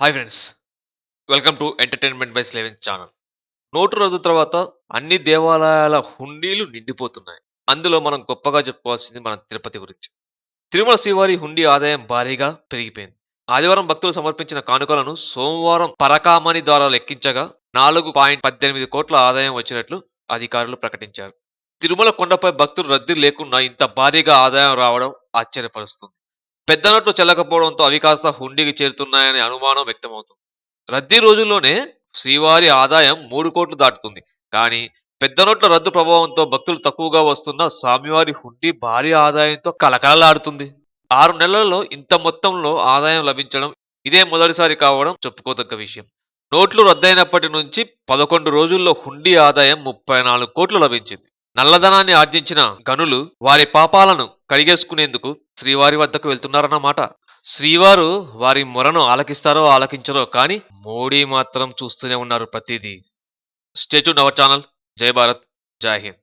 Hi friends. Welcome to entertainment by స్లెవెన్ channel. Note రద్దు తర్వాత అన్ని దేవాలయాల హుండీలు నిండిపోతున్నాయి. అందులో మనం గొప్పగా చెప్పుకోవాల్సింది మన తిరుపతి గురించి. తిరుమల శ్రీవారి హుండీ ఆదాయం భారీగా పెరిగిపోయింది. ఆదివారం భక్తులు సమర్పించిన కానుకలను సోమవారం పరకామణి ద్వారా లెక్కించగా 4.18 కోట్ల ఆదాయం వచ్చినట్లు అధికారులు ప్రకటించారు. తిరుమల కొండపై భక్తులు రద్దీ లేకున్నా ఇంత భారీగా ఆదాయం రావడం ఆశ్చర్యపరుస్తుంది. పెద్ద నోట్లు చెల్లకపోవడంతో అవి కాస్త హుండీకి చేరుతున్నాయనే అనుమానం వ్యక్తమవుతుంది. రద్దీ రోజుల్లోనే శ్రీవారి ఆదాయం 3 కోట్లు దాటుతుంది. కానీ పెద్ద నోట్ల రద్దు ప్రభావంతో భక్తులు తక్కువగా వస్తున్న స్వామివారి హుండీ భారీ ఆదాయంతో కలకలలాడుతుంది. 6 నెలల్లో ఇంత మొత్తంలో ఆదాయం లభించడం ఇదే మొదటిసారి కావడం చెప్పుకోదగ్గ విషయం. నోట్లు రద్దయినప్పటి నుంచి 11 రోజుల్లో హుండీ ఆదాయం 34 కోట్లు లభించింది. నల్లధనాన్ని ఆర్జించిన గనులు వారి పాపాలను కడిగేసుకునేందుకు శ్రీవారి వద్దకు వెళ్తున్నారన్నమాట. శ్రీవారు వారి మొరను ఆలకిస్తారో ఆలకించరో కానీ మోడీ మాత్రం చూస్తూనే ఉన్నారు ప్రతిదీ. Stay tune our channel. జై భారత్, జై హింద్.